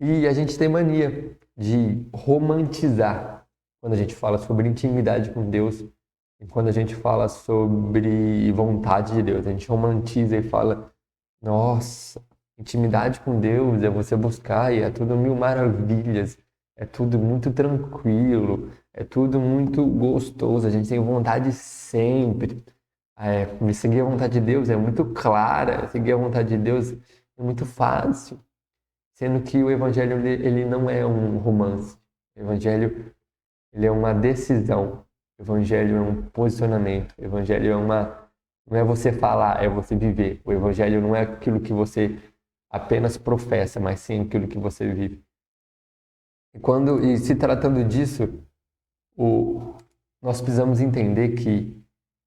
E a gente tem mania de romantizar quando a gente fala sobre intimidade com Deus e quando a gente fala sobre vontade de Deus. A gente romantiza e fala, nossa, intimidade com Deus é você buscar e é tudo mil maravilhas, é tudo muito tranquilo, é tudo muito gostoso, a gente tem vontade sempre. Seguir a vontade de Deus é muito clara, seguir a vontade de Deus é muito fácil. Sendo que o evangelho ele não é um romance. O evangelho ele é uma decisão. O evangelho é um posicionamento. O evangelho não é você falar, é você viver. O evangelho não é aquilo que você apenas professa, mas sim aquilo que você vive. E se tratando disso, nós precisamos entender que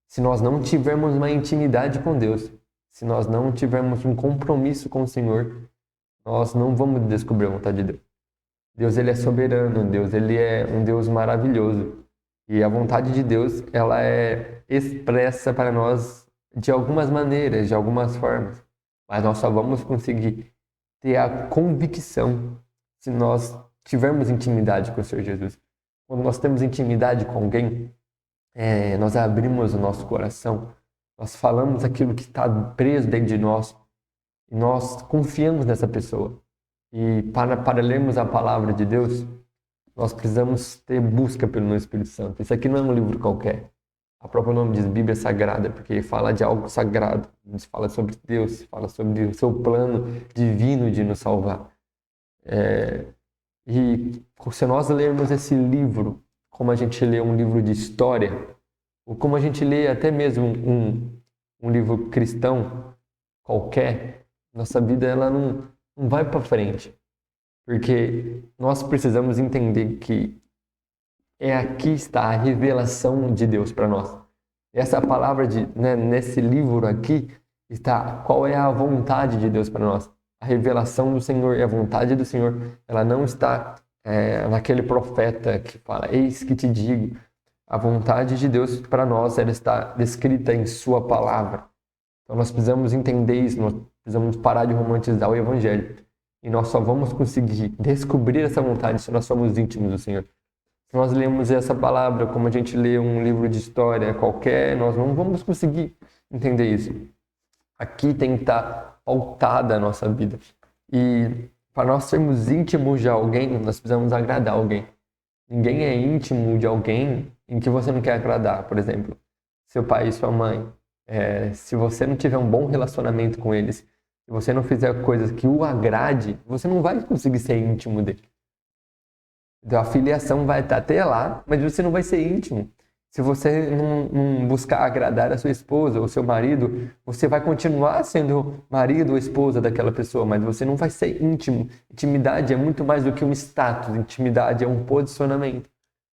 se nós não tivermos uma intimidade com Deus, se nós não tivermos um compromisso com o Senhor, nós não vamos descobrir a vontade de Deus. Deus, ele é soberano, Deus, ele é um Deus maravilhoso. E a vontade de Deus, ela é expressa para nós de algumas maneiras, de algumas formas. Mas nós só vamos conseguir ter a convicção se nós tivermos intimidade com o Senhor Jesus. Quando nós temos intimidade com alguém, nós abrimos o nosso coração, nós falamos aquilo que está preso dentro de nós, e nós confiamos nessa pessoa. E para lermos a palavra de Deus, nós precisamos ter busca pelo Espírito Santo. Isso aqui não é um livro qualquer. O próprio nome diz Bíblia Sagrada, porque fala de algo sagrado. Fala sobre Deus, fala sobre o seu plano divino de nos salvar. E se nós lermos esse livro, como a gente lê um livro de história, ou como a gente lê até mesmo um livro cristão qualquer, nossa vida ela não vai para frente. Porque nós precisamos entender que aqui está a revelação de Deus para nós. Essa palavra, nesse livro aqui, está qual é a vontade de Deus para nós. A revelação do Senhor e a vontade do Senhor, ela não está naquele profeta que fala, eis que te digo. A vontade de Deus para nós, ela está descrita em sua palavra. Então nós precisamos entender isso, nós precisamos parar de romantizar o Evangelho. E nós só vamos conseguir descobrir essa vontade se nós somos íntimos do Senhor. Se nós lemos essa palavra como a gente lê um livro de história qualquer, nós não vamos conseguir entender isso. Aqui tem que estar pautada a nossa vida. E para nós sermos íntimos de alguém, nós precisamos agradar alguém. Ninguém é íntimo de alguém em que você não quer agradar. Por exemplo, seu pai e sua mãe. Se você não tiver um bom relacionamento com eles, se você não fizer coisas que o agrade, você não vai conseguir ser íntimo dele. Então a filiação vai estar até lá, mas você não vai ser íntimo. Se você não buscar agradar a sua esposa ou seu marido, você vai continuar sendo marido ou esposa daquela pessoa, mas você não vai ser íntimo. Intimidade é muito mais do que um status, intimidade é um posicionamento.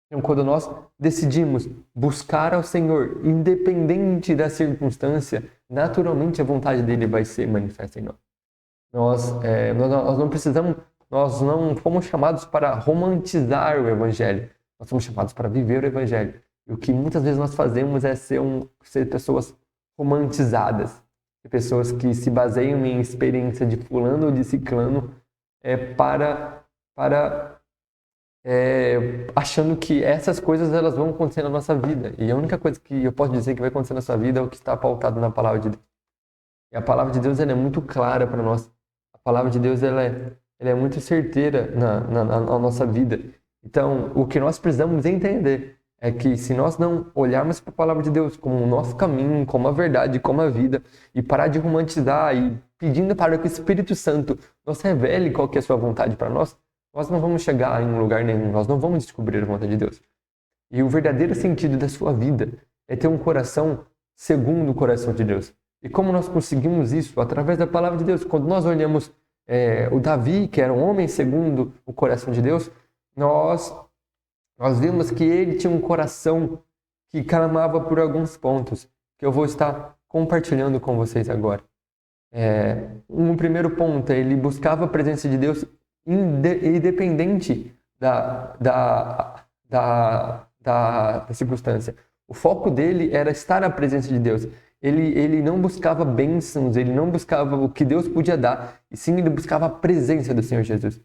Então, quando nós decidimos buscar ao Senhor, independente da circunstância, naturalmente a vontade dele vai ser manifesta em nós. Nós não precisamos, nós não fomos chamados para romantizar o Evangelho, nós fomos chamados para viver o Evangelho. E o que muitas vezes nós fazemos é ser pessoas romantizadas, pessoas que se baseiam em experiência de fulano ou de ciclano achando que essas coisas elas vão acontecer na nossa vida. E a única coisa que eu posso dizer que vai acontecer na sua vida é o que está pautado na palavra de Deus. E a palavra de Deus ela é muito clara para nós. A palavra de Deus ela é muito certeira na nossa vida. Então, o que nós precisamos entender é que se nós não olharmos para a palavra de Deus como o nosso caminho, como a verdade, como a vida, e parar de romantizar e pedindo para que o Espírito Santo nos revele qual que é a sua vontade para nós, nós não vamos chegar em lugar nenhum, nós não vamos descobrir a vontade de Deus. E o verdadeiro sentido da sua vida é ter um coração segundo o coração de Deus. E como nós conseguimos isso? Através da palavra de Deus. Quando nós olhamos o Davi, que era um homem segundo o coração de Deus, nós vimos que ele tinha um coração que clamava por alguns pontos, que eu vou estar compartilhando com vocês agora. Um primeiro ponto, ele buscava a presença de Deus independente da circunstância. O foco dele era estar na presença de Deus. Ele não buscava bênçãos, ele não buscava o que Deus podia dar, e sim ele buscava a presença do Senhor Jesus.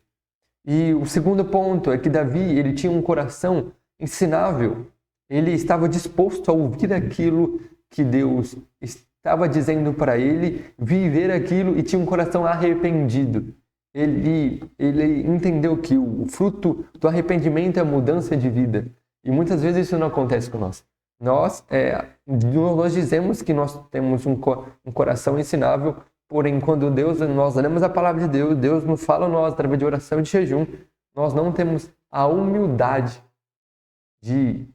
E o segundo ponto é que Davi, ele tinha um coração ensinável. Ele estava disposto a ouvir aquilo que Deus estava dizendo para ele, viver aquilo e tinha um coração arrependido. Ele entendeu que o fruto do arrependimento é a mudança de vida. E muitas vezes isso não acontece com nós. Nós dizemos que nós temos um coração ensinável, porém quando nós lemos a palavra de Deus, Deus nos fala a nós através de oração e de jejum, nós não temos a humildade de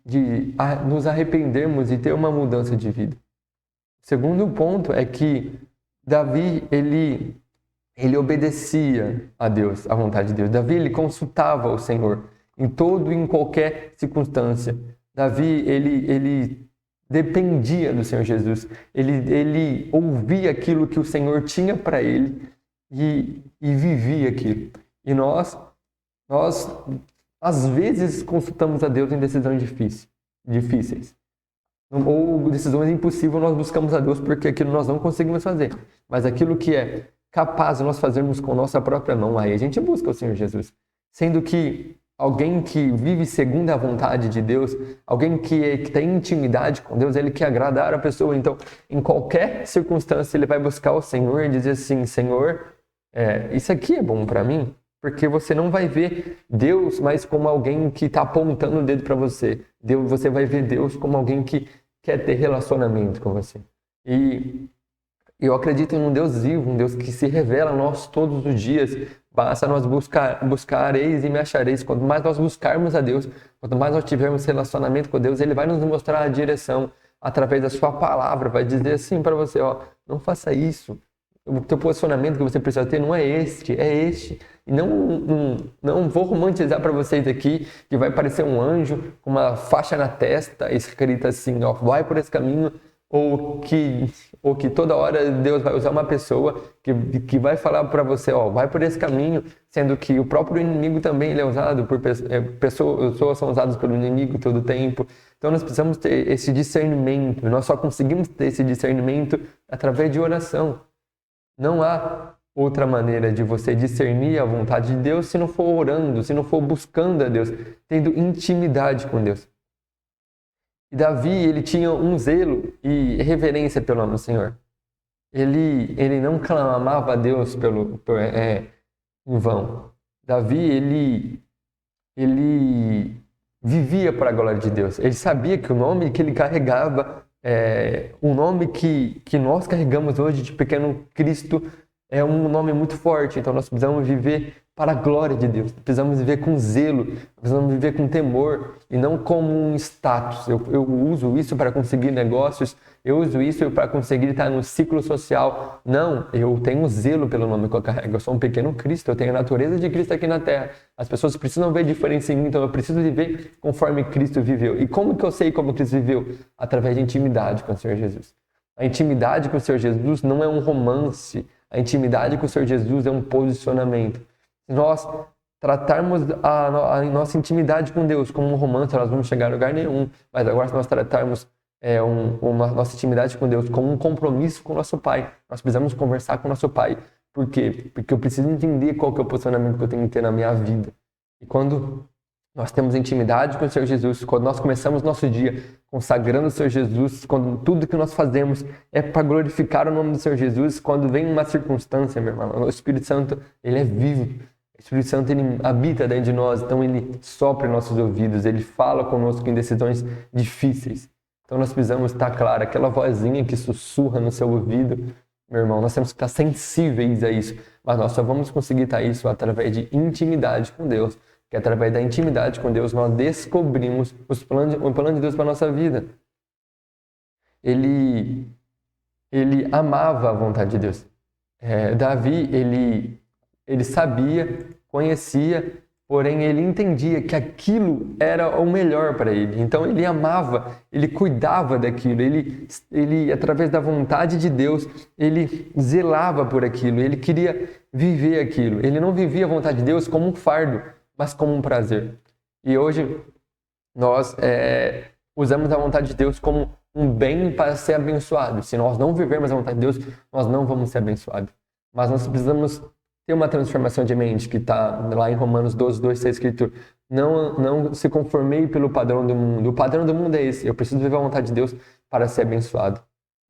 nos arrependermos e ter uma mudança de vida. O segundo ponto é que Davi, ele obedecia a Deus, à vontade de Deus. Davi, ele consultava o Senhor em todo e em qualquer circunstância. Davi, ele dependia do Senhor Jesus. Ele ouvia aquilo que o Senhor tinha para ele e vivia aquilo. E nós, às vezes, consultamos a Deus em decisões difíceis. Ou decisões impossíveis, nós buscamos a Deus porque aquilo nós não conseguimos fazer. Mas aquilo que é capaz de nós fazermos com nossa própria mão, aí a gente busca o Senhor Jesus. Sendo que alguém que vive segundo a vontade de Deus, alguém que tem intimidade com Deus, ele quer agradar a pessoa. Então, em qualquer circunstância, ele vai buscar o Senhor e dizer assim, Senhor, isso aqui é bom para mim? Porque você não vai ver Deus mais como alguém que está apontando o dedo para você. Você vai ver Deus como alguém que quer ter relacionamento com você. E eu acredito em um Deus vivo, um Deus que se revela a nós todos os dias. Basta nós buscareis e me achareis. Quanto mais nós buscarmos a Deus, quanto mais nós tivermos relacionamento com Deus, Ele vai nos mostrar a direção através da sua palavra. Vai dizer assim para você, não faça isso. O teu posicionamento que você precisa ter não é este, é este. E não vou romantizar para vocês aqui que vai parecer um anjo com uma faixa na testa escrita assim, vai por esse caminho, ou que toda hora Deus vai usar uma pessoa que vai falar para você, vai por esse caminho, sendo que o próprio inimigo também ele é usado por pessoas são usadas pelo inimigo todo o tempo. Então nós precisamos ter esse discernimento. Nós só conseguimos ter esse discernimento através de oração. Não há outra maneira de você discernir a vontade de Deus se não for orando, se não for buscando a Deus, tendo intimidade com Deus. E Davi, ele tinha um zelo e reverência pelo nome do Senhor. Ele não clamava a Deus em vão. Davi, ele vivia para a glória de Deus. Ele sabia que o nome que ele carregava, o nome que nós carregamos hoje de pequeno Cristo, é um nome muito forte. Então nós precisamos viver para a glória de Deus. Precisamos viver com zelo, precisamos viver com temor e não como um status. Eu uso isso para conseguir negócios, eu uso isso para conseguir estar no ciclo social. Não, eu tenho zelo pelo nome que eu carrego. Eu sou um pequeno Cristo, eu tenho a natureza de Cristo aqui na Terra. As pessoas precisam ver diferença em mim, então eu preciso viver conforme Cristo viveu. E como que eu sei como Cristo viveu? Através de intimidade com o Senhor Jesus. A intimidade com o Senhor Jesus não é um romance. A intimidade com o Senhor Jesus é um posicionamento. Se nós tratarmos a nossa intimidade com Deus como um romance, nós vamos chegar a lugar nenhum. Mas agora, se nós tratarmos nossa intimidade com Deus como um compromisso com o nosso Pai, nós precisamos conversar com o nosso Pai. Por quê? Porque eu preciso entender qual que é o posicionamento que eu tenho que ter na minha vida. E quando nós temos intimidade com o Senhor Jesus, quando nós começamos nosso dia consagrando o Senhor Jesus, quando tudo que nós fazemos é para glorificar o nome do Senhor Jesus, quando vem uma circunstância, meu irmão, o Espírito Santo, ele é vivo. O Espírito Santo, ele habita dentro de nós, então ele sopra em nossos ouvidos, ele fala conosco em decisões difíceis. Então nós precisamos estar claro, aquela vozinha que sussurra no seu ouvido, meu irmão, nós temos que estar sensíveis a isso, mas nós só vamos conseguir estar isso através de intimidade com Deus, que através da intimidade com Deus nós descobrimos o plano de Deus para a nossa vida. Ele amava a vontade de Deus. Davi, ele sabia, conhecia, porém ele entendia que aquilo era o melhor para ele. Então ele amava, ele cuidava daquilo, ele através da vontade de Deus, ele zelava por aquilo, ele queria viver aquilo. Ele não vivia a vontade de Deus como um fardo, mas como um prazer. E hoje nós usamos a vontade de Deus como um bem para ser abençoado. Se nós não vivermos a vontade de Deus, nós não vamos ser abençoados. Mas nós precisamos ter uma transformação de mente, que está lá em Romanos 12, 2, está escrito: não se conformei pelo padrão do mundo. O padrão do mundo é esse: eu preciso viver a vontade de Deus para ser abençoado.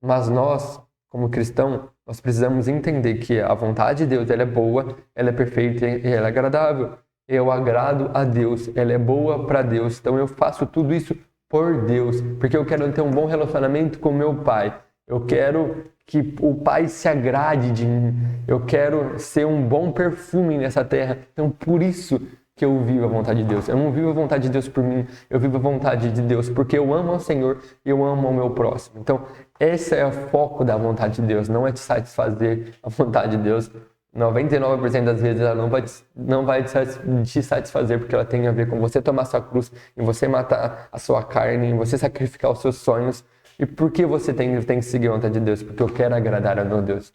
Mas nós, como cristão, nós precisamos entender que a vontade de Deus, ela é boa, ela é perfeita e ela é agradável. Eu agrado a Deus, ela é boa para Deus. Então eu faço tudo isso por Deus, porque eu quero ter um bom relacionamento com meu Pai. Eu quero que o Pai se agrade de mim. Eu quero ser um bom perfume nessa terra. Então por isso que eu vivo a vontade de Deus. Eu não vivo a vontade de Deus por mim, eu vivo a vontade de Deus porque eu amo ao Senhor e eu amo ao meu próximo. Então, esse é o foco da vontade de Deus, não é te satisfazer a vontade de Deus. 99% das vezes ela não vai te satisfazer, porque ela tem a ver com você tomar sua cruz, em você matar a sua carne, em você sacrificar os seus sonhos. E por que você tem que seguir a vontade de Deus? Porque eu quero agradar a meu Deus.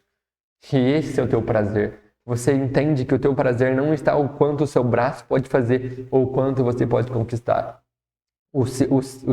E esse é o teu prazer. Você entende que o teu prazer não está o quanto o seu braço pode fazer ou o quanto você pode conquistar. O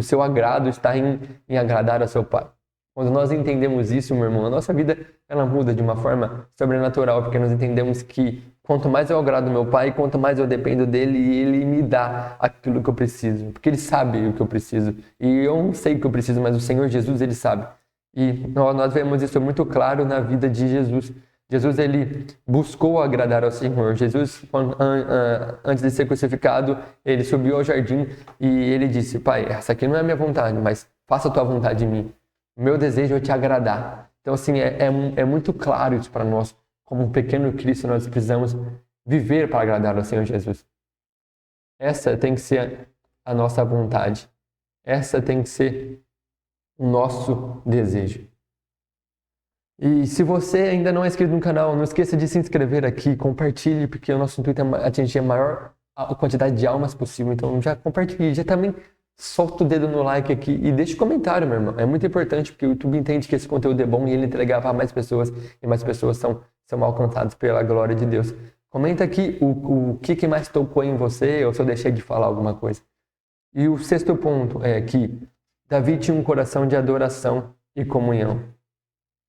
seu agrado está em agradar ao seu Pai. Quando nós entendemos isso, meu irmão, a nossa vida ela muda de uma forma sobrenatural, porque nós entendemos que quanto mais eu agrado meu Pai, quanto mais eu dependo dele, ele me dá aquilo que eu preciso, porque ele sabe o que eu preciso. E eu não sei o que eu preciso, mas o Senhor Jesus, ele sabe. E nós vemos isso muito claro na vida de Jesus. Jesus, ele buscou agradar ao Senhor. Jesus, antes de ser crucificado, ele subiu ao jardim e ele disse: Pai, essa aqui não é a minha vontade, mas faça a tua vontade em mim. O meu desejo é te agradar. Então, assim, é muito claro isso para nós. Como um pequeno Cristo, nós precisamos viver para agradar ao Senhor Jesus. Essa tem que ser a nossa vontade. Essa tem que ser o nosso desejo. E se você ainda não é inscrito no canal, não esqueça de se inscrever aqui, compartilhe, porque o nosso intuito é atingir a maior quantidade de almas possível. Então já compartilhe, já também solta o dedo no like aqui e deixa um comentário, meu irmão. É muito importante, porque o YouTube entende que esse conteúdo é bom e ele entrega para mais pessoas, e mais pessoas são alcançadas pela glória de Deus. Comenta aqui o que mais tocou em você, ou se eu deixei de falar alguma coisa. E o sexto ponto é que Davi tinha um coração de adoração e comunhão.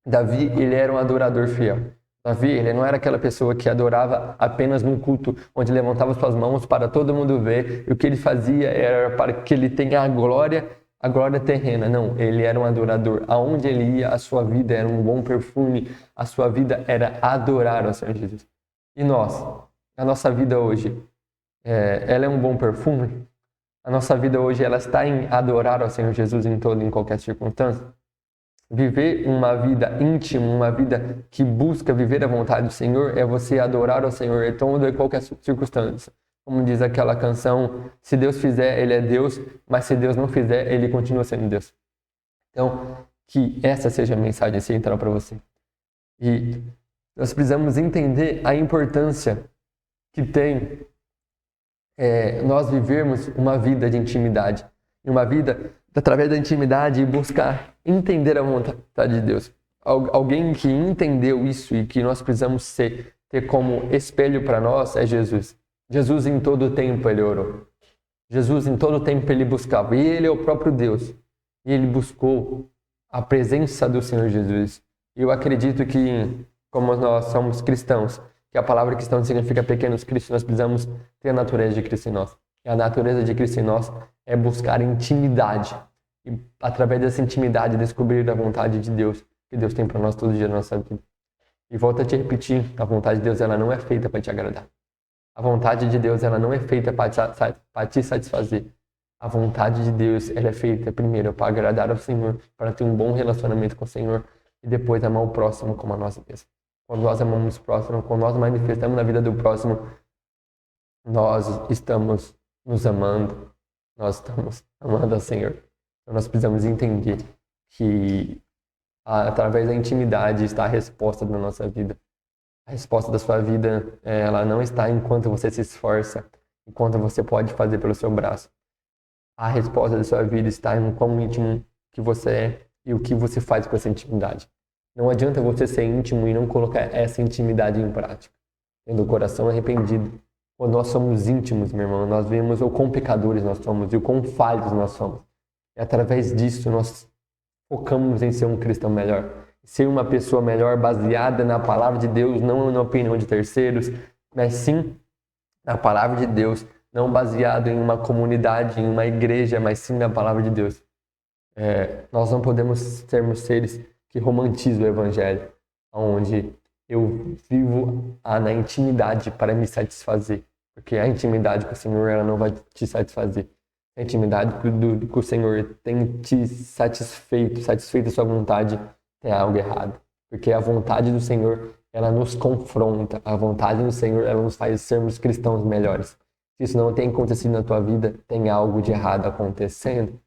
Davi, ele era um adorador fiel. Davi, ele não era aquela pessoa que adorava apenas num culto, onde levantava suas mãos para todo mundo ver, e o que ele fazia era para que ele tenha a glória terrena. Não, ele era um adorador. Aonde ele ia, a sua vida era um bom perfume, a sua vida era adorar ao Senhor Jesus. E nós, a nossa vida hoje, ela é um bom perfume? A nossa vida hoje, ela está em adorar ao Senhor Jesus em qualquer circunstância? Viver uma vida íntima, uma vida que busca viver a vontade do Senhor, é você adorar ao Senhor em toda e qualquer circunstância. Como diz aquela canção, se Deus fizer, Ele é Deus, mas se Deus não fizer, Ele continua sendo Deus. Então, que essa seja a mensagem central para você. E nós precisamos entender a importância que tem nós vivermos uma vida de intimidade. Uma vida através da intimidade e buscar entender a vontade de Deus. Alguém que entendeu isso e que nós precisamos ter como espelho para nós é Jesus. Jesus em todo o tempo ele orou. Jesus em todo o tempo ele buscava. E ele é o próprio Deus. E ele buscou a presença do Senhor Jesus. E eu acredito que, como nós somos cristãos, que a palavra cristão significa pequenos cristos, nós precisamos ter a natureza de Cristo em nós. E a natureza de Cristo em nós é buscar intimidade. E através dessa intimidade descobrir a vontade de Deus, que Deus tem para nós todo dia na nossa vida. E volto a te repetir, a vontade de Deus ela não é feita para te agradar. A vontade de Deus ela não é feita para te satisfazer. A vontade de Deus ela é feita primeiro para agradar ao Senhor, para ter um bom relacionamento com o Senhor e depois amar o próximo como a nós mesmos. Quando nós amamos o próximo, quando nós manifestamos na vida do próximo, nós estamos nos amando, nós estamos amando ao Senhor. Então nós precisamos entender que através da intimidade está a resposta da nossa vida. A resposta da sua vida, ela não está enquanto você se esforça, enquanto você pode fazer pelo seu braço. A resposta da sua vida está em quão íntimo que você é e o que você faz com essa intimidade. Não adianta você ser íntimo e não colocar essa intimidade em prática. Tendo o coração arrependido. Quando nós somos íntimos, meu irmão, nós vemos o quão pecadores nós somos e o quão falhos nós somos. E através disso nós focamos em ser um cristão melhor. ser uma pessoa melhor baseada na palavra de Deus, não na opinião de terceiros, mas sim na palavra de Deus, não baseado em uma comunidade, em uma igreja, mas sim na palavra de Deus. Nós não podemos sermos seres que romantizam o evangelho, onde eu vivo na intimidade para me satisfazer, porque a intimidade com o Senhor ela não vai te satisfazer. A intimidade com o Senhor tem te satisfeito a sua vontade, tem algo errado. Porque a vontade do Senhor, ela nos confronta. A vontade do Senhor, ela nos faz sermos cristãos melhores. Se isso não tem acontecido na tua vida, tem algo de errado acontecendo.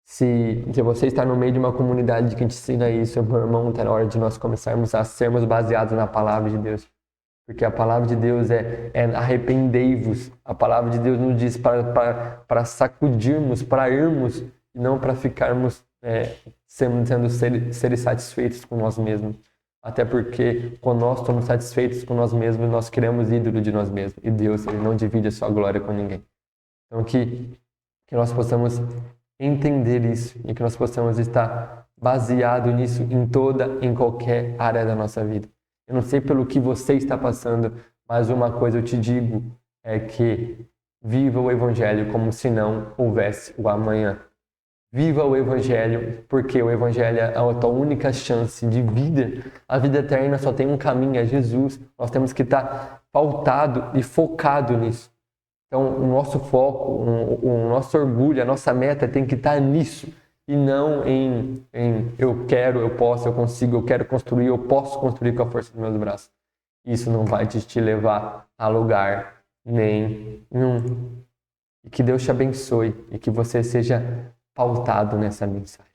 Se você está no meio de uma comunidade que te ensina isso, meu irmão, está na hora de nós começarmos a sermos baseados na palavra de Deus. Porque a palavra de Deus é arrependei-vos. A palavra de Deus nos diz para sacudirmos, para irmos, e não para ficarmos sendo seres satisfeitos com nós mesmos. Até porque quando nós estamos satisfeitos com nós mesmos, nós criamos ídolo de nós mesmos. E Deus ele não divide a sua glória com ninguém. Então que nós possamos entender isso e que nós possamos estar baseado nisso em qualquer área da nossa vida. Eu não sei pelo que você está passando, mas uma coisa eu te digo é que viva o Evangelho como se não houvesse o amanhã. Viva o Evangelho, porque o Evangelho é a tua única chance de vida. A vida eterna só tem um caminho, é Jesus. Nós temos que estar pautado e focado nisso. Então, o nosso foco, o nosso orgulho, a nossa meta tem que estar nisso. E não em eu quero, eu posso, eu consigo, eu quero construir, eu posso construir com a força dos meus braços. Isso não vai te levar a lugar nenhum. E que Deus te abençoe e que você seja pautado nessa mensagem.